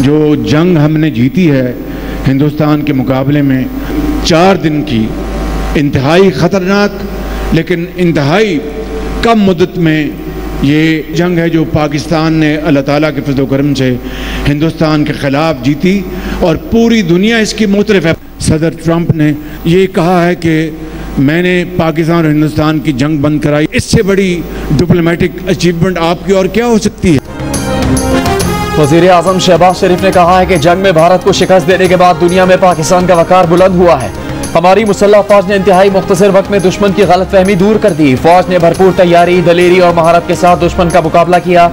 जो जंग हमने जीती है हिंदुस्तान के मुकाबले में 4 दिन की, इंतहाई ख़तरनाक लेकिन इंतहाई कम मुद्दत में ये जंग है जो पाकिस्तान ने अल्लाह ताला के फज़ल व करम से हिंदुस्तान के ख़िलाफ़ जीती और पूरी दुनिया इसकी मुतरफ़ है। सदर ट्रंप ने ये कहा है कि मैंने पाकिस्तान और हिंदुस्तान की जंग बंद कराई। इससे बड़ी डिप्लोमेटिक अचीवमेंट आपकी और क्या हो सकती है। वज़ीर आज़म शहबाज शरीफ ने कहा है कि जंग में भारत को शिकस्त देने के बाद दुनिया में पाकिस्तान का वक़ार बुलंद हुआ है। हमारी मुसल्लह फौज ने इंतहाई मुख्तसर वक्त में दुश्मन की गलतफहमी दूर कर दी। फौज ने भरपूर तैयारी, दलेरी और महारत के साथ दुश्मन का मुकाबला किया।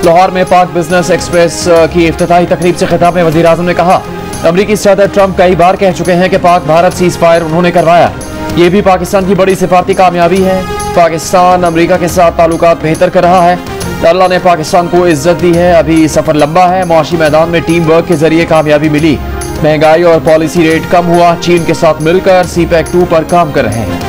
लाहौर में पाक बिजनेस एक्सप्रेस की इफ्तिताही तकरीब से खिताब में वज़ीर आज़म ने कहा, अमरीकी सदर ट्रंप कई बार कह चुके हैं कि पाक भारत सीज़ फायर उन्होंने करवाया। ये भी पाकिस्तान की बड़ी सिफारती कामयाबी है। पाकिस्तान अमरीका के साथ ताल्लुकात बेहतर कर रहा है। अल्लाह ने पाकिस्तान को इज्जत दी है। अभी सफ़र लंबा है। मुआशी मैदान में टीम वर्क के जरिए कामयाबी मिली। महंगाई और पॉलिसी रेट कम हुआ। चीन के साथ मिलकर सीपैक 2 पर काम कर रहे हैं।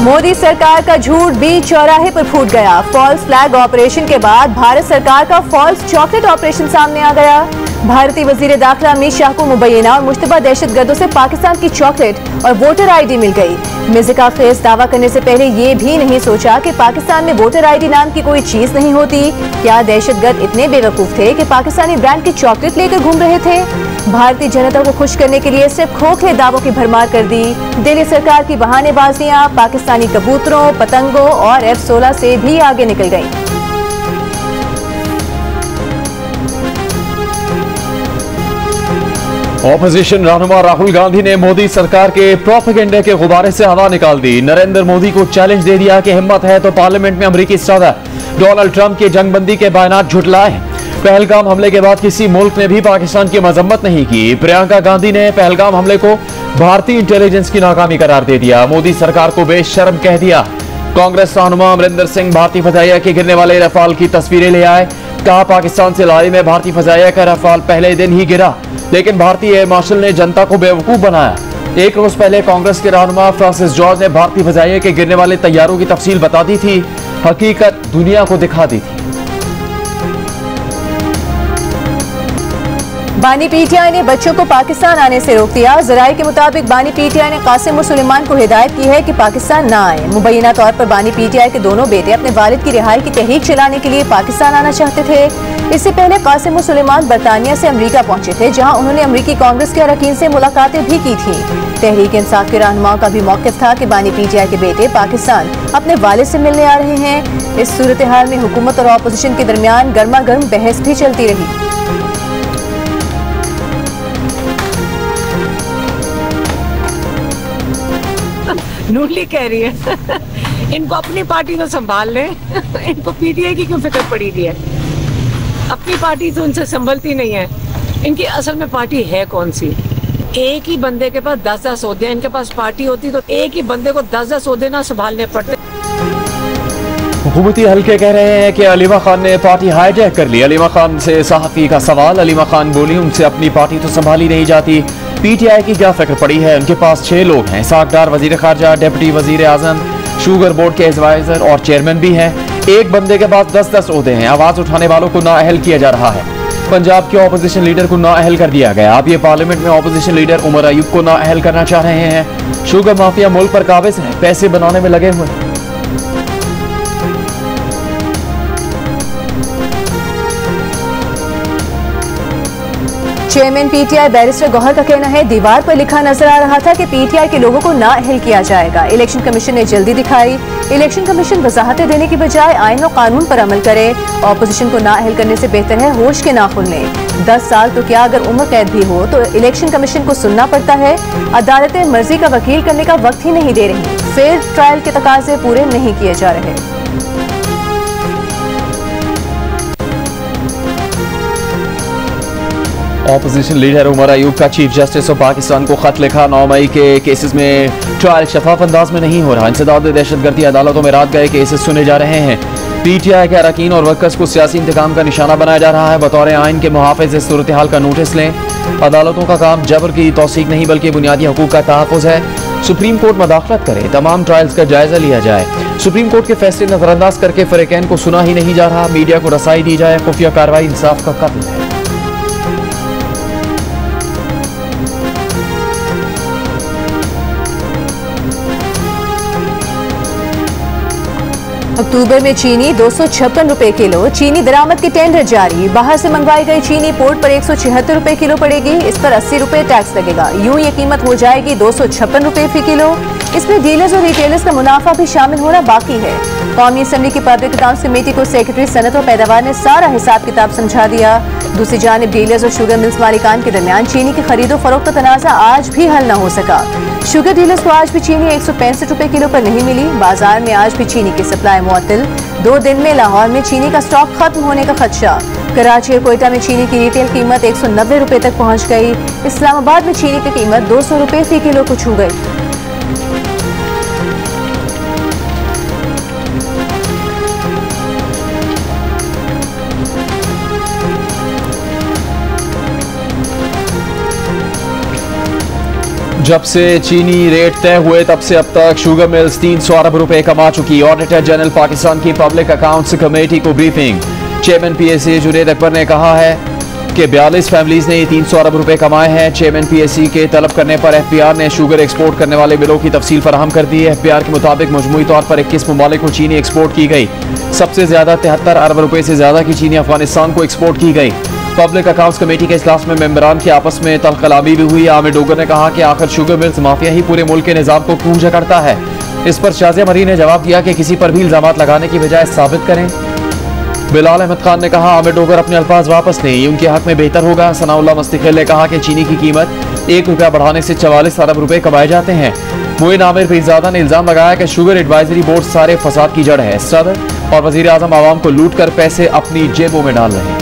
मोदी सरकार का झूठ बीच चौराहे पर फूट गया। फॉल्स फ्लैग ऑपरेशन के बाद भारत सरकार का फॉल्स चॉकलेट ऑपरेशन सामने आ गया। भारतीय वजीर दाखिला अमित शाह को मुबैना और मुश्तबा दहशतगर्दों से पाकिस्तान की चॉकलेट और वोटर आईडी मिल गई। मिर्ज़ा खेस दावा करने से पहले ये भी नहीं सोचा कि पाकिस्तान में वोटर आईडी नाम की कोई चीज नहीं होती। क्या दहशतगर्द इतने बेवकूफ थे कि पाकिस्तानी ब्रांड की चॉकलेट लेकर घूम रहे थे। भारतीय जनता को खुश करने के लिए सिर्फ खोखले दावों की भरमार कर दी। दिल्ली सरकार की बहानेबाजियां पाकिस्तानी कबूतरों, पतंगों और F-16 से भी आगे निकल गई। ऑपोजिशन रहनुमा राहुल गांधी ने मोदी सरकार के प्रोपेगेंडे के गुब्बारे से हवा निकाल दी। नरेंद्र मोदी को चैलेंज दे दिया कि हिम्मत है तो पार्लियामेंट में अमेरिकी सदर डोनाल्ड ट्रंप के जंगबंदी के बयानात झुटलाए। पहलगाम हमले के बाद किसी मुल्क ने भी पाकिस्तान की मजम्मत नहीं की। प्रियंका गांधी ने पहलगाम हमले को भारतीय इंटेलिजेंस की नाकामी करार दे दिया। मोदी सरकार को बेशर्म कह दिया। कांग्रेस रहनुमा अमरिंदर सिंह भारतीय फजाइया के गिरने वाले रफाल की तस्वीरें ले आए। कहा, पाकिस्तान से लड़ाई में भारतीय फजाइया का रफाल पहले दिन ही गिरा, लेकिन भारतीय एयर मार्शल ने जनता को बेवकूफ बनाया। एक रोज पहले कांग्रेस के रहनुमा फ्रांसिस जॉर्ज ने भारतीय फजाइया के गिरने वाले तैयारों की तफसील बता दी थी, हकीकत दुनिया को दिखा दी थी। बानी पीटीआई ने बच्चों को पाकिस्तान आने से रोक दिया। जराये के मुताबिक बानी पीटीआई ने कासिम और सुलेमान को हिदायत की है कि पाकिस्तान न आए। मुबैना तौर पर बानी पीटीआई के दोनों बेटे अपने वालिद की रिहाई की तहरीक चलाने के लिए पाकिस्तान आना चाहते थे। इससे पहले कासिम और सुलेमान बरतानिया से अमरीका पहुंचे थे, जहां उन्होंने अमरीकी कांग्रेस के अरकान से मुलाकातें भी की थी। तहरीक इंसाफ के रहनुमाओं का भी मौक़िफ़ था कि बानी पीटीआई के बेटे पाकिस्तान अपने वालिद से मिलने आ रहे हैं। इस सूरत हाल में हुकूमत और अपोजिशन के दरमियान गर्मा गर्म बहस भी चलती रही। नूली कह रही है इनको अपनी पार्टी तो संभाल लें इनको पीटीआई की क्यों फिक्र पड़ी हुई है। अपनी पार्टी तो उनसे संभलती नहीं है। इनकी असल में पार्टी है कौन सी? एक ही बंदे के पास 10-10 ओहदे, इनके पास पार्टी होती तो एक ही बंदे को 10-10 ओहदे ना संभालने पड़ते। हुकूमती हल्के कह रहे हैं कि अलीमा खान ने पार्टी हाईजैक कर ली। अलीमा खान से सहाफ़ी का सवाल। अलीमा खान बोली, उनसे अपनी पार्टी तो संभाली नहीं जाती, पीटीआई की क्या फिक्र पड़ी है। उनके पास 6 लोग हैं, साकदार, वजीर खारजा, डिप्टी वजीर आजम, शुगर बोर्ड के एडवाइजर और चेयरमैन भी हैं। एक बंदे के पास 10-10 ओहदे हैं। आवाज उठाने वालों को नाअहल किया जा रहा है। पंजाब के ऑपोजिशन लीडर को नाअहल कर दिया गया। अब ये पार्लियामेंट में ऑपोजिशन लीडर उमर अयूब को नाअहल करना चाह रहे हैं। शुगर माफिया मुल्क पर काबिज है, पैसे बनाने में लगे हुए। चेयरमैन पीटीआई बैरिस्टर गौहर का कहना है, दीवार पर लिखा नजर आ रहा था कि पीटीआई के लोगों को नाअहल किया जाएगा। इलेक्शन कमीशन ने जल्दी दिखाई। इलेक्शन कमीशन वजाहतें देने की बजाय आईन और कानून पर अमल करे। ऑपोजिशन को नाअहल करने से बेहतर है होश के नाखून लें। 10 साल तो क्या, अगर उम्र कैद भी हो तो इलेक्शन कमीशन को सुनना पड़ता है। अदालतें मर्जी का वकील करने का वक्त ही नहीं दे रही। फेयर ट्रायल के तकाजे पूरे नहीं किए जा रहे। ऑपोजिशन लीडर उमर अयूब का चीफ जस्टिस ऑफ पाकिस्तान को खत लिखा। 9 मई के केसेस में ट्रायल शफाफ अंदाज में नहीं हो रहा। इंसदाद दहशतगर्दी अदालतों में रात गए केसेस सुने जा रहे हैं। पीटीआई के अरकान और वर्कर्स को सियासी इंतकाम का निशाना बनाया जा रहा है। बतौर आइन के मुहाफ़िज़ इस सूरत हाल का नोटिस लें। अदालतों का काम जबर की तौसीक नहीं बल्कि बुनियादी हकूक़ का तहफ़्फ़ुज़ है। सुप्रीम कोर्ट मदाखलत करे, तमाम ट्रायल्स का जायजा लिया जाए। सुप्रीम कोर्ट के फैसले नजरअंदाज करके फरीकैन को सुना ही नहीं जा रहा, मीडिया को रसाई दी जाए, खुफिया कार्रवाई इंसाफ का कत्ल है। अक्टूबर में चीनी 256 रुपए किलो। चीनी दरामद के टेंडर जारी। बाहर से मंगवाई गई चीनी पोर्ट पर 176 रुपए किलो पड़ेगी। इस पर 80 रुपए टैक्स लगेगा। यूं ये कीमत हो जाएगी 256 रुपए फी किलो। इसमें डीलर्स और रिटेलर्स का मुनाफा भी शामिल होना बाकी है। कौमी असेंबली की पब्लिक अकाउंट्स कमेटी को सेक्रेटरी सनत और पैदावार ने सारा हिसाब किताब समझा दिया। दूसरी जानिब डीलर्स और शुगर मिल्स मालिकान के दरमियान चीनी की खरीदो फरोख्त का तनाज़ा आज भी हल न हो सका। शुगर डीलर्स को आज भी चीनी 165 रुपए किलो पर नहीं मिली। बाजार में आज भी चीनी की सप्लाई मुअत्तल। 2 दिन में लाहौर में चीनी का स्टॉक खत्म होने का खदशा। कराची और कोयटा में चीनी की रिटेल कीमत 190 रुपए तक पहुंच गई। इस्लामाबाद में चीनी की कीमत 200 रुपए फी किलो को छू गई। जब से चीनी रेट तय हुए तब से अब तक शुगर मिल्स 300 अरब रुपए कमा चुकी। ऑडिटर जनरल पाकिस्तान की पब्लिक अकाउंट्स कमेटी को briefing. Chairman PSC Junaid Akbar ने कहा है कि 42 फैमिलीज ने 300 अरब रुपए कमाए हैं। चेयरमैन पीएससी के तलब करने पर एफबीआर ने शुगर एक्सपोर्ट करने वाले मिलों की तफसील फराहम कर दी है। एफबीआर के मुताबिक मजमूई तौर पर 21 ममालिक को चीनी एक्सपोर्ट की गई। सबसे ज्यादा 73 अरब रुपए से ज्यादा की चीनी अफगानिस्तान को एक्सपोर्ट की गई। पब्लिक अकाउंट्स कमेटी के इजलास में मेंबरान की आपस में तलखलामी भी हुई। आमिर डोगर ने कहा कि आखिर शुगर मिल्स माफिया ही पूरे मुल्क के निजाम को पूजा करता है। इस पर शाजिया मरी ने जवाब दिया कि किसी पर भी इल्जामात लगाने की बजाय साबित करें। बिलाल अहमद खान ने कहा आमिर डोगर अपने अल्फाज वापस लें, उनके हक में बेहतर होगा। सनाउल्लाह मुस्तकिल ने कहा कि चीनी की कीमत 1 रुपया बढ़ाने से 44 अरब रुपए कमाए जाते हैं। मोइन आमिर पीरजादा ने इल्जाम लगाया कि शुगर एडवाइजरी बोर्ड सारे फसाद की जड़ है। सदर और वजीर आजम आवाम को लूट कर पैसे अपनी जेबों में डाल रहे हैं।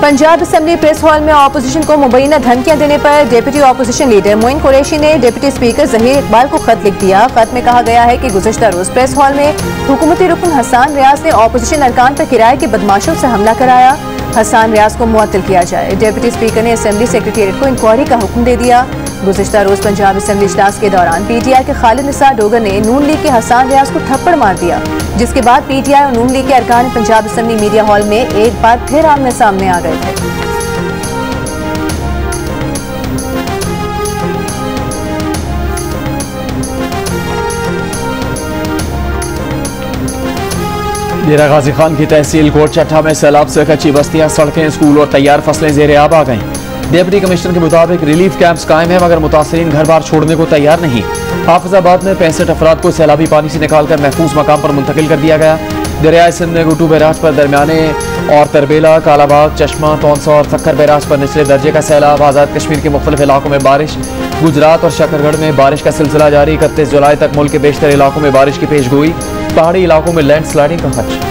पंजाब असेंबली प्रेस हॉल में ऑपोजिशन को मुबैना धमकियां देने पर deputy opposition leader Moin Qureshi ने डिप्टी स्पीकर जहीर इकबाल को खत लिख दिया। खत में कहा गया है कि गुज़श्ता रोज प्रेस हॉल में हुकूमती रुकन हसान रियाज ने ऑपोजिशन अरकान पर किराए के बदमाशों से हमला कराया। हसान रियाज को मुअत्तल किया जाए। डिप्टी स्पीकर ने असेंबली सेक्रेटेरिएट को इंक्वायरी का हुक्म दे दिया। गुज़श्ता रोज पंजाब असेंबली इजलास के दौरान पीटीआई के खालिद निसार डोगर ने नून लीग के हसान रियाज को थप्पड़ मार दिया, जिसके बाद पीटीआई और नून लीग के अरकान पंजाब असेंबली मीडिया हॉल में एक बार फिर आमने सामने आ गए थे। डेरा गाजी खान की तहसील कोट चट्टा में सैलाब से कच्ची बस्तियां, सड़कें, स्कूल और तैयार फसलें ज़ेर आब आ गईं। डिप्टी कमिश्नर के मुताबिक रिलीफ कैंप्स कायम है मगर मुतासरीन घर बार छोड़ने को तैयार नहीं। हाफिजाबाद में 65 अफराद को सैलाबी पानी से निकालकर महफूज मकाम पर मुंतकिल कर दिया गया। दरियाए सिंध में गुटू बैराज पर दरमियाने और तरबेला, कालाबाग, चश्मा, तौंसा और सक्कर बैराज पर निचले दर्जे का सैलाब। आज़ाद कश्मीर के मुख्तलिफ इलाकों में बारिश। गुजरात और शकरगढ़ में बारिश का सिलसिला जारी। 31 जुलाई तक मुल्क के बेशतर इलाकों में बारिश की पेशगोई। पहाड़ी इलाकों में लैंड स्लाइडिंग का खदशा।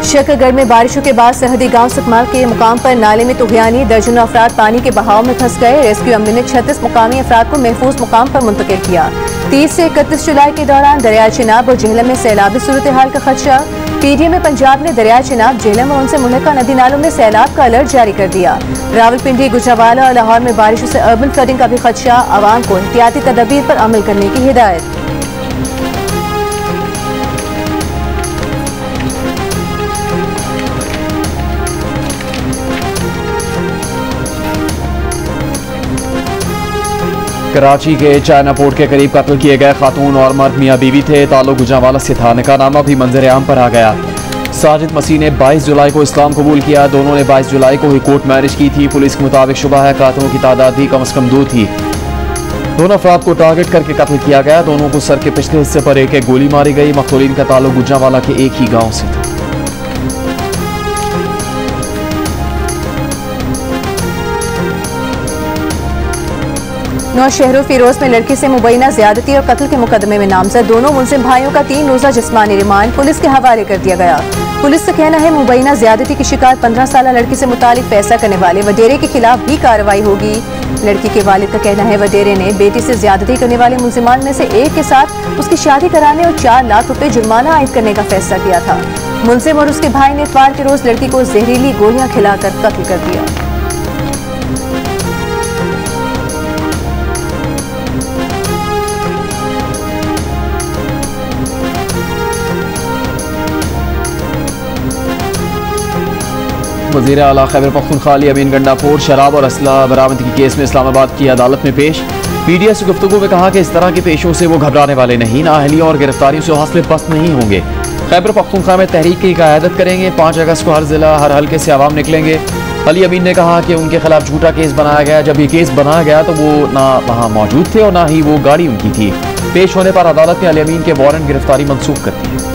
शकरगढ़ में बारिशों के बाद सरहदी गांव सकमाल के मुकाम पर नाले में तुगयानी, दर्जनों अफराद पानी के बहाव में फंस गए। रेस्क्यू अमले ने 36 मुकामी अफराद को महफूज मुकाम पर मुंतकिल किया। 30 से 31 जुलाई के दौरान दरिया चिनाब और जेहलम में सैलाबी सूरत हाल का खदशा। पीडीए में पंजाब ने दरिया चिनाब, जेहलम और उनसे मुल्का नदी नालों में सैलाब का अलर्ट जारी कर दिया। रावलपिंडी, गुजरावाला और लाहौर में बारिशों से अर्बन फ्लडिंग का भी खदशा। आवाम को एहतियाती तदबीर पर अमल करने की हिदायत। कराची के चाइना पोर्ट के करीब कत्ल किए गए खातून और मर्द मियाँ बीवी थे। ताल्लुक गुजरांवाला से था। निकाहनामा भी मंजर आम पर आ गया। साजिद मसीह ने 22 जुलाई को इस्लाम कबूल किया। दोनों ने 22 जुलाई को ही कोर्ट मैरिज की थी। पुलिस के मुताबिक शुबा है कातिलों की तादाद भी कम से कम 2 थी। दोनों अफराद को टारगेट करके कत्ल किया गया। दोनों को सर के पिछले हिस्से पर एक गोली मारी गई। मकतूलीन का ताल्लुक गुजरांवाला के एक ही गाँव से था। नौशहरों फिरोज में लड़की से मुबैना ज्यादती और कत्ल के मुकदमे में नामजद दोनों मुलजिम भाइयों का 3 रोजा जिस्मानी रिमांड पुलिस के हवाले कर दिया गया। पुलिस का कहना है मुबैना ज्यादती की शिकार 15 साल लड़की से मुतालिक फैसला करने वाले वडेरे के खिलाफ भी कार्रवाई होगी। लड़की के वालिद का कहना है वडेरे ने बेटी से ज्यादती करने वाले मुलजिमान में से एक के साथ उसकी शादी कराने और 4 लाख रुपए जुर्माना आयद करने का फैसला किया था। मुलजिम और उसके भाई ने इतवार के रोज लड़की को जहरीली गोलियां खिलाकर कत्ल कर दिया। वज़ीर आला खैबर पख्तूनख्वा अली अमीन गंडापुर शराब और असला बरामदगी केस में इस्लामाबाद की अदालत में पेश। मीडिया से गुफ्तगू में कहा कि इस तरह के पेशों से वो घबराने वाले नहीं, नाअहलियों और गिरफ्तारियों से हौसले पस्त नहीं होंगे। खैबर पख्तूनख्वा में तहरीक की क़यादत करेंगे। 5 अगस्त को हर जिला हर हल्के से आवाम निकलेंगे। अली अमीन ने कहा कि उनके खिलाफ झूठा केस बनाया गया। जब ये केस बनाया गया तो वो ना वहाँ मौजूद थे और ना ही वो गाड़ी उनकी थी। पेश होने पर अदालत ने अली अमीन के वारंट गिरफ्तारी मनसूख कर दी है।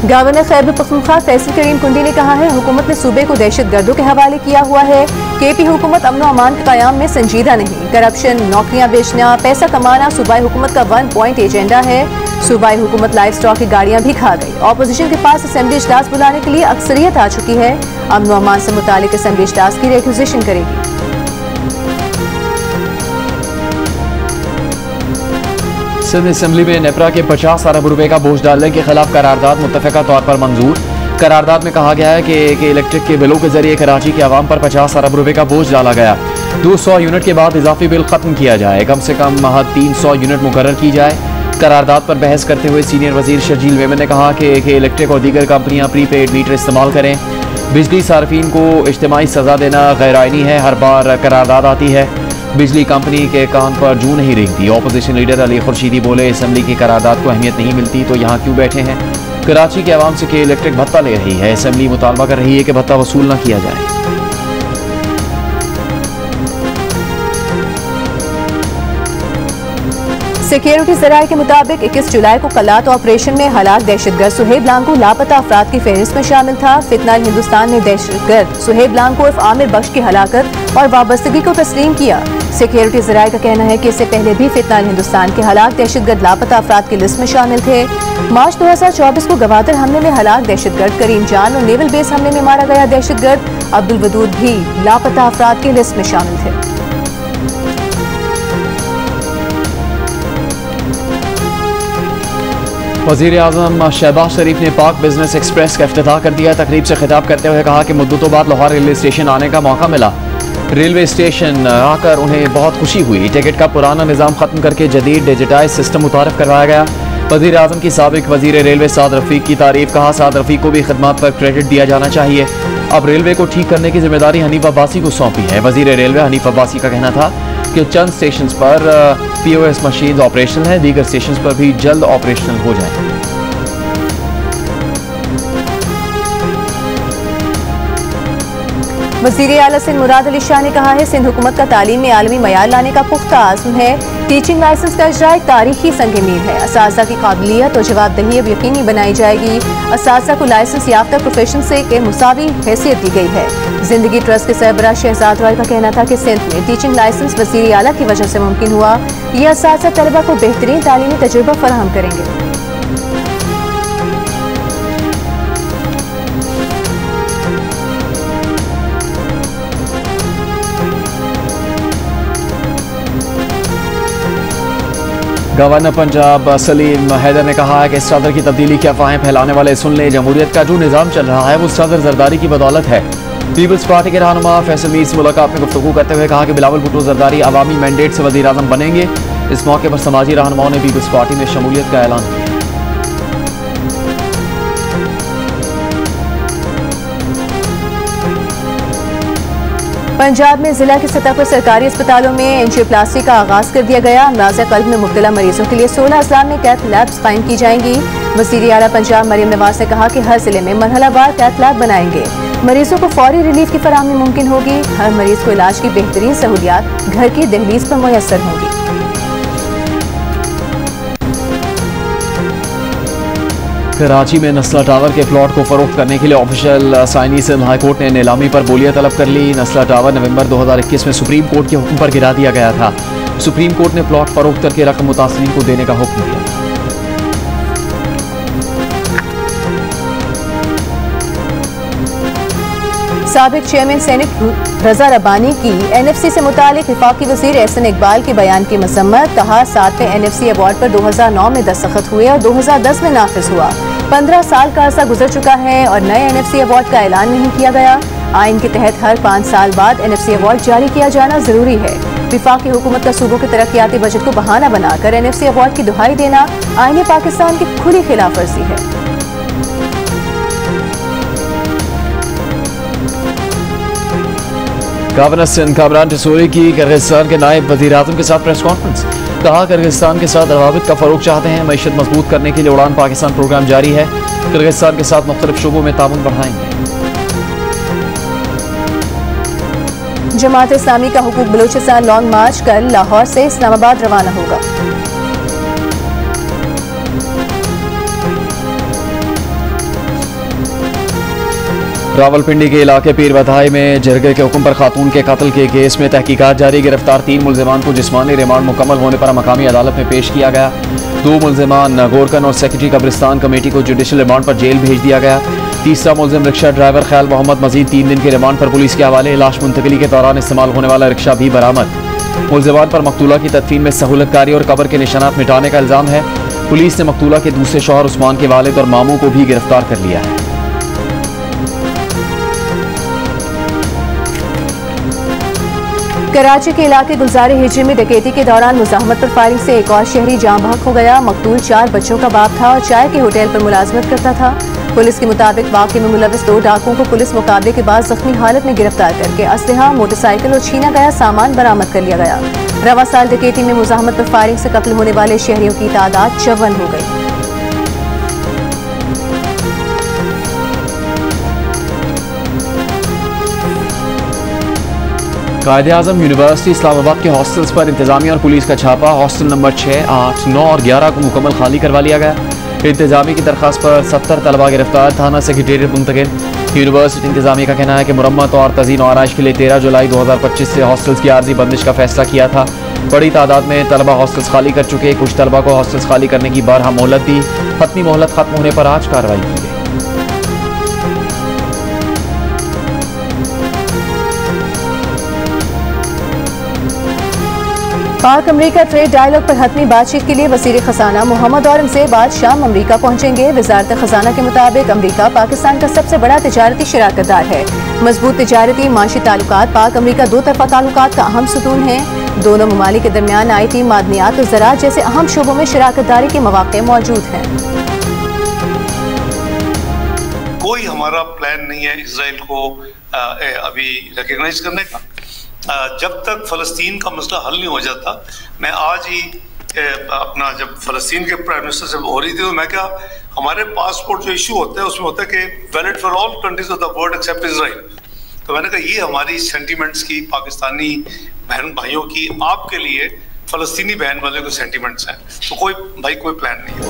गवर्नर खैबर पख्तूनख्वा फैसल करीम कुंडी ने कहा है हुकूमत ने सूबे को दहशतगर्दों के हवाले किया हुआ है। केपी हुकूमत अमन अमान के क़याम में संजीदा नहीं। करप्शन, नौकरियां बेचना, पैसा कमाना सूबाई हुकूमत का 1 पॉइंट एजेंडा है। सूबाई हुकूमत लाइफ स्टॉक की गाड़ियां भी खा गई। ऑपोजिशन के पास असेंबली इजलास बुलाने के लिए अक्सरियत आ चुकी है। अमन अमान से मुतालिक असेंबली इजलास की रिक्विजिशन करेगी। सिंध असेंबली में नेपरा के 50 अरब रुपए का बोझ डालने के खिलाफ करारदाद मुत्तफ़िका तौर पर मंजूर। करारदाद में कहा गया है कि इलेक्ट्रिक के बिलों के जरिए कराची के अवाम पर 50 अरब रुपए का बोझ डाला गया। 200 यूनिट के बाद इजाफी बिल खत्म किया जाए। कम से कम 300 यूनिट मुकर्रर की जाए। करारदाद पर बहस करते हुए सीनियर वजीर शर्जील मेमन ने कहा कि इलेक्ट्रिक और दीगर कंपनियां प्रीपेड मीटर इस्तेमाल करें। बिजली सार्फिन को इज्तिमाई सजा देना गैर आइनी है। हर बार करारदाद आती है, बिजली कंपनी के कान पर जू नहीं रेंगती। ऑपोजिशन लीडर अली खुर्शीदी बोले असेंबली की करारदाद को अहमियत नहीं मिलती तो यहाँ क्यों बैठे हैं। कराची के अवाम से के इलेक्ट्रिक भत्ता ले रही है। असेंबली मुतालबा कर रही है कि भत्ता वसूल न किया जाए। सिक्योरिटी ज़राए के मुताबिक 21 जुलाई को कलात ऑपरेशन में हलाक दहशतगर्द सुहेब लांगो लापता अफराद की फहरिस्त में शामिल था। फितनाल हिंदुस्तान ने दहशतगर्द सुहेब लांगो उर्फ आमिर बख्श की हलाकत और वाबस्तगी को तस्लीम किया। सिक्योरिटी ज़राए का कहना है कि इससे पहले भी फितनाल हिंदुस्तान के हलाक दहशतगर्द लापता अफराद की लिस्ट में शामिल थे। मार्च 2024 को गवादर हमले में हलाक दहशतगर्द करीम जान और नेवल बेस हमले में मारा गया दहशतगर्द अब्दुल वदूद भी लापता अफराद की लिस्ट में शामिल थे। वज़ीर आज़म शहबाज शरीफ ने पाक बिजनेस एक्सप्रेस का इफ्तिताह कर दिया। तकरीब से खिताब करते हुए कहा कि मुद्दतों बाद लाहौर रेलवे स्टेशन आने का मौका मिला। रेलवे स्टेशन आकर उन्हें बहुत खुशी हुई। टिकट का पुराना निज़ाम ख़त्म करके जदीद डिजिटाइज सिस्टम मुतारफ़ करवाया गया। वज़ीर आज़म की साबिक वज़ीर रेलवे साद रफ़ीक की तारीफ। कहा साद रफ़ीक को भी खिदमत पर क्रेडिट दिया जाना चाहिए। अब रेलवे को ठीक करने की जिम्मेदारी हनीफ अब्बासी को सौंपी है। वज़ीर रेलवे हनीफ अब्बासी का कहना था कि चंद स्टेशन पर POS मशीन ऑपरेशनल है, दीगर स्टेशन पर भी जल्द ऑपरेशनल हो जाए। वज़ीर आला सिंध मुराद अली शाह ने कहा है सिंध हुकूमत का तालीम में आलमी मयार लाने का पुख्ता आज़म है। टीचिंग लाइसेंस का इजरा एक तारीखी संग मील है। असातिज़ा की काबिलियत और जवाबदेही अब यकीनी बनाई जाएगी। असातिज़ा को लाइसेंस याफ्ता प्रोफेशन से के मुसावी हैसियत दी गई है। जिंदगी ट्रस्ट के सरबराह शहजाद रॉय का कहना था कि सिंध में टीचिंग लाइसेंस वज़ीर आला की वजह से मुमकिन हुआ। यह असातिज़ा तलबा को बेहतरीन तालीमी तजुर्बा फराहम करेंगे। गवर्नर पंजाब सलीम हैदर ने कहा है कि सदर की तब्दीली की अफवाहें फैलाने वाले सुन लें, जमहूरियत का जो निज़ाम चल रहा है वो सदर जरदारी की बदौलत है। पीपल्स पार्टी के रहनुमा फैसल मीर से मुलाकात में गुफ्तगू करते हुए कहा कि बिलावल भुट्टो जरदारी अवामी मैंडेट से वज़ीर आज़म बनेंगे। इस मौके पर समाजी रहनुमाओं ने पीपल्स पार्टी में शमूलियत का ऐलान किया। पंजाब में जिला की सतह पर सरकारी अस्पतालों में एंजियोप्लास्टी का आगाज कर दिया गया। अमराज़ क़ल्ब में मुब्तला मरीजों के लिए 16 अज़ला में कैथ लैब्स कायम की जाएंगी। वज़ीर आला पंजाब मरियम नवाज ने कहा कि हर जिले में मरहलावार कैथ लैब बनाएंगे। मरीजों को फौरी रिलीफ की फराहमी मुमकिन होगी। हर मरीज को इलाज की बेहतरीन सहूलियात घर की दहलीज पर मुयस्सर होंगी। कराची में नस्ला टावर के प्लॉट को फरोख्त करने के लिए ऑफिशियल साइनी सिंध हाई कोर्ट ने नीलामी पर बोलियां तलब कर ली। नस्ला टावर नवंबर 2021 में सुप्रीम कोर्ट के हुक्म पर गिरा दिया गया था। सुप्रीम कोर्ट ने प्लॉट फरोख्त करके रकम मुतासरीन को देने का हुक्म दिया। साबिक चेयरमैन सेनेट रजा रब्बानी की NFC से मुतालिक वफाकी वजीर एहसन इकबाल के बयान की मसम्मत। कहा 7वें NFC अवार्ड पर 2009 में दस्तखत हुए और 2010 में नाफिज हुआ। 15 साल का अरसा गुजर चुका है और नए NFC अवार्ड का ऐलान नहीं किया गया। आइन के तहत हर 5 साल बाद NFC अवार्ड जारी किया जाना जरूरी है। वफाकी हुकूमत का सूबों के तरक्याती बजट को बहाना बनाकर NFC अवार्ड की दुहाई देना आईन पाकिस्तान की खुली खिलाफ वर्जी है। गवर्नर सिंध कामरान टसूरी की किर्गिस्तान के नायब वज़ीर-ए-आज़म के साथ प्रेस कॉन्फ्रेंस। कहा किर्गिस्तान के साथ रवाबित का फरोग चाहते हैं। मईशत मजबूत करने के लिए उड़ान पाकिस्तान प्रोग्राम जारी है। किर्गिस्तान के साथ मुख्तलिफ शोबों में ताउन बढ़ाएंगे। जमात इस्लामी का हुकूक बलूचिस्तान लॉन्ग मार्च कल लाहौर से इस्लामाबाद रवाना होगा। रावलपिंडी के इलाके पीर बधाई में जरगे के हुक्म पर खातून के कत्ल के केस में तहकीकात जारी। गिरफ्तार 3 मुलजिमान को जिस्मानी रिमांड मुकम्मल होने पर मकामी अदालत में पेश किया गया। 2 मुलजिमान गोरकन और सेक्रेटरी कब्रिस्तान कमेटी को जुडिशल रिमांड पर जेल भेज दिया गया। तीसरा मुलजिम रिक्शा ड्राइवर ख्याल मोहम्मद मजीद 3 दिन के रिमांड पर पुलिस के हवाले। लाश मुंतकली के दौरान इस्तेमाल होने वाला रिक्शा भी बरामद। मुलजिमान पर मकतूला की तदफीन में सहूलतकारी और कब्र के निशानात मिटाने का इल्जाम है। पुलिस ने मकतूला के दूसरे शौहर उस्मान के वालिद और मामू को भी गिरफ्तार कर लिया है। कराची के इलाके गुलजारे हिजरी में डकैती के दौरान मुजाहमत पर फायरिंग से एक और शहरी जाँ बहक हो गया। मकतूल 4 बच्चों का बाप था और चाय के होटल पर मुलाजमत करता था। पुलिस के मुताबिक वाक़े में मुलविस 2 डाकुओं को पुलिस मुकाबले के बाद जख्मी हालत में गिरफ्तार करके असलहा, मोटरसाइकिल और छीना गया सामान बरामद कर लिया गया। रवा साल डकैती में मुजाहमत पर फायरिंग से कत्ल होने वाले शहरियों की तादाद 54 हो गई। कायद-ए-आज़म यूनिवर्सिटी इस्लामाबाद के हॉस्टल्स पर इंतजामिया और पुलिस का छापा। हॉस्टल नंबर 6, 8, 9 और 11 को मुकम्मल खाली करवा लिया गया। इंतजामी की दरख्वास्त पर 70 तलबा गिरफ्तार, थाना सेक्रेटेरिएट मुंतकिल। यूनिवर्सिटी इंतजामिया का कहना है कि मुरम्मत और तज़ीन और आराइश के लिए 13 जुलाई 2025 से हॉस्टल्स की आर्जी बंदिश का फैसला किया था। बड़ी तादाद में तलबा हॉस्टल्स खाली कर चुके। कुछ तलबा को हॉस्टल्स खाली करने की बारहा मोहलत दी। हतमी मोहलत खत्म होने पर आज कार्रवाई की गई। पाक अमरीका ट्रेड डायलॉग पर हतमी बातचीत के लिए वज़ीर ख़ज़ाना मोहम्मद औरंगज़ेब आज शाम अमरीका पहुंचेंगे। वज़ारत ख़ज़ाना के मुताबिक अमरीका पाकिस्तान का सबसे बड़ा तिजारती शराकतदार है। मजबूत तिजारती माशी ताल्लुकात पाक अमरीका 2 तरफ़ा ताल्लुकात का अहम सुतून है। दोनों ममालिक के दरमियान IT, मादनियात और ज़राअत जैसे अहम शोबों में शराकतदारी के मौक़े मौजूद हैं। कोई हमारा प्लान नहीं है इसराइल को अभी रिकॉग्नाइज करने का। जब तक फ़लस्तीन का मसला हल नहीं हो जाता, मैं आज ही अपना जब फ़लस्तीन के प्राइम मिनिस्टर से हो रही थी तो मैं क्या, हमारे पासपोर्ट जो इशू होता है उसमें होता है कि valid for all countries of the world accept Israel. तो मैंने कहा ये हमारी सेंटीमेंट्स की, पाकिस्तानी बहन भाइयों की आपके लिए फ़लस्तीनी बहन वाले को सेंटीमेंट्स हैं। तो कोई प्लान नहीं है।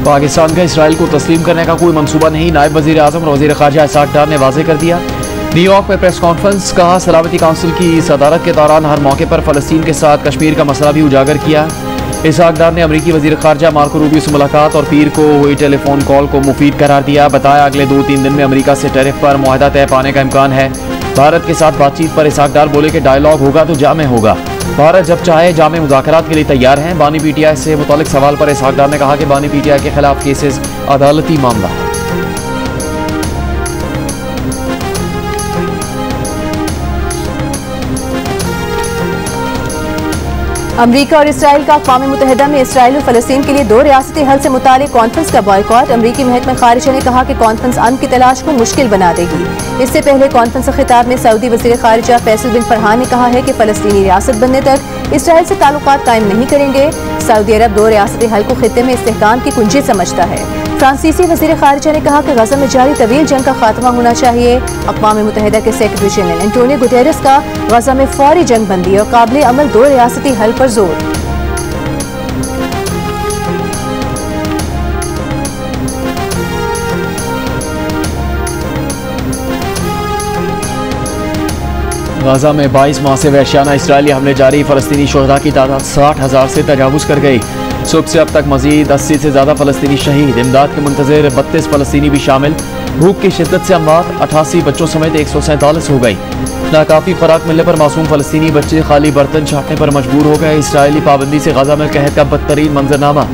पाकिस्तान का इसराइल को तस्लीम करने का कोई मंसूबा नहीं। नायब वज़ीर आज़म और वज़ीर ख़ारजा इसाक डार ने वाज़ेह कर दिया। न्यूयॉर्क में प्रेस कॉन्फ्रेंस। कहा सलामती काउंसिल की सदारत के दौरान हर मौके पर फ़लस्तीन के साथ कश्मीर का मसला भी उजागर किया। इसाक डार ने अमरीकी वज़ीर ख़ारजा मार्को रूबियो से मुलाकात और पीर को हुई टेलीफोन कॉल को मुफीद करार दिया। बताया अगले 2-3 दिन में अमरीका से टैरिफ पर मुआहदा तय पाने का इम्कान है। भारत के साथ बातचीत पर इसाक डार बोले कि डायलॉग होगा तो जामे होगा। भारत जब चाहे जामे मुज़ाकरात के लिए तैयार हैं। बानी पीटीआई से मुतालिक सवाल पर इसाक डार ने कहा कि बानी पीटीआई के खिलाफ केसेस अदालती मामला है। अमरीका और इसराइल का अक़वाम मुत्तहिदा में इसराइल और फ़लस्तीन के लिए 2 रियासती हल से मुतालिक कॉन्फ्रेंस का बॉयकॉट। अमरीकी महकमा खारिजा ने कहा कि कॉन्फ्रेंस अमन की तलाश को मुश्किल बना देगी। इससे पहले कॉन्फ्रेंस के खिताब में सऊदी वज़ीर खारिजा फैसल बिन फरहान ने कहा है कि फ़लस्तीनी रियासत बनने तक इसराइल से ताल्लुकात कायम नहीं करेंगे। सऊदी अरब 2 रियासती हल को खित्ते में इस्तेहकाम की कुंजी समझता है। फ्रांसीसी वज़ीर खारिजा ने कहा कि गज़ा में जारी तवील जंग का खात्मा होना चाहिए। अक़वाम मुत्तहिदा के सेक्रेटरी जनरल एंटोनियो गुतेरेस का गज़ा में फौरी जंग बंदी और काबिल अमल 2 रियासती हल पर जोर। गाजा में 22 माह से वहशियाना इसराइली हमले जारी। फ़लस्तीनी शोहदा की तादाद 60,000 से तजावुज कर गई। सुबह से अब तक मजीद 80 से ज़्यादा फ़लस्तीनी शहीद। इमदाद के मुंतज़िर 32 फ़लस्तीनी भी शामिल। भूख की शिद्दत से अमवात 88 बच्चों समेत 147 हो गई। नाकाफ़ी खुराक मिलने पर मासूम फ़लस्तीनी बच्चे खाली बर्तन छाटने पर मजबूर हो गए। इसराइली पाबंदी से गाजा में कहर का बदतरीन मंजरनामा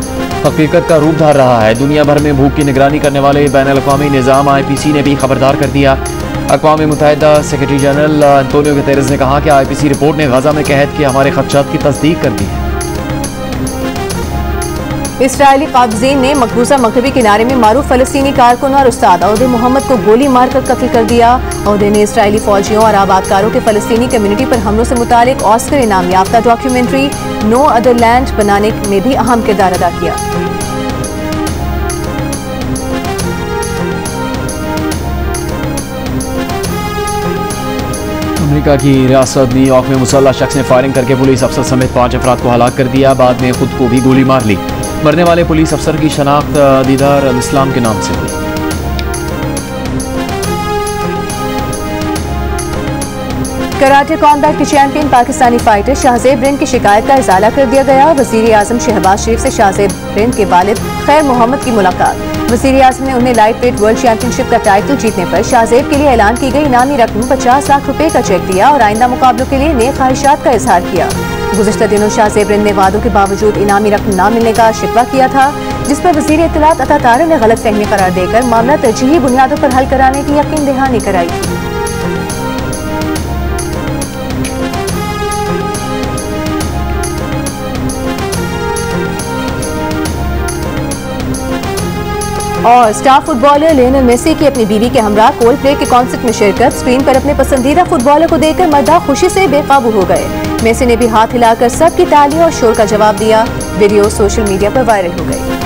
हकीकत का रूप धार रहा है। दुनिया भर में भूख की निगरानी करने वाले बैनुल-अक़वामी निज़ाम IPC ने भी खबरदार कर दिया। अक़वाम मुत्तहिदा सेक्रेटरी जनरल अंतोनियो गुतेरेस ने कहा कि IPC रिपोर्ट ने गाजा में कहर के हमारे खदशात की तस्दीक कर दी है। इसराइली काबज़ीन ने मकबूजा मगरबी किनारे में मारूफ फ़लस्तीनी कारकुन और उस्ताद औदे मोहम्मद को गोली मारकर कत्ल कर दिया। औदे ने इसराइली फौजियों और आबादकारों के फ़लस्तीनी कम्युनिटी पर हमलों से मुतालिक ऑस्कर इनाम याफ्ता डॉक्यूमेंट्री नो अदर लैंड बनाने में भी अहम किरदार अदा किया। अमेरिका की रियासत न्यूयॉर्क में मुसल्लह शख्स ने फायरिंग करके पुलिस अफसर समेत 5 अफराद को हलाक कर दिया। बाद में खुद को भी गोली मार ली। मरने वाले पुलिस अफसर की शनाख्त दीदार अल इस्लाम के नाम से हुई। कराटे कॉम्बैट के चैंपियन पाकिस्तानी फाइटर शाहजेब रिंद की शिकायत का इजाला कर दिया गया। वजीर आजम शहबाज शरीफ से शाहजेब रिंद के वालिद खैर मोहम्मद की मुलाकात। वजीर आजम ने उन्हें लाइट वेट वर्ल्ड चैंपियनशिप का टाइटल जीतने पर शाहजेब के लिए ऐलान की गई इनामी रकम 50 लाख रुपए का चेक दिया और आइंदा मुकाबलों के लिए नेक ख्वाहिशात का इजहार किया। गुज़िश्ता दिनों शाहजेब रिंद ने वादों के बावजूद इनामी रकम न मिलने का शिकवा किया था, जिस पर वजीर इत्तलात अता तारिक ने गलत फहमी करार देकर मामला तरजीही बुनियादों पर हल कराने की यकीन दहानी कराई थी। और स्टार फुटबॉलर लियोनेल मेसी की अपनी बीवी के हमरा कोल्ड प्ले के कॉन्सर्ट में शिरकत। स्क्रीन पर अपने पसंदीदा फुटबॉलर को देखकर मर्दा खुशी से बेकाबू हो गए। मेसी ने भी हाथ हिलाकर सबकी तालियों और शोर का जवाब दिया। वीडियो सोशल मीडिया पर वायरल हो गई।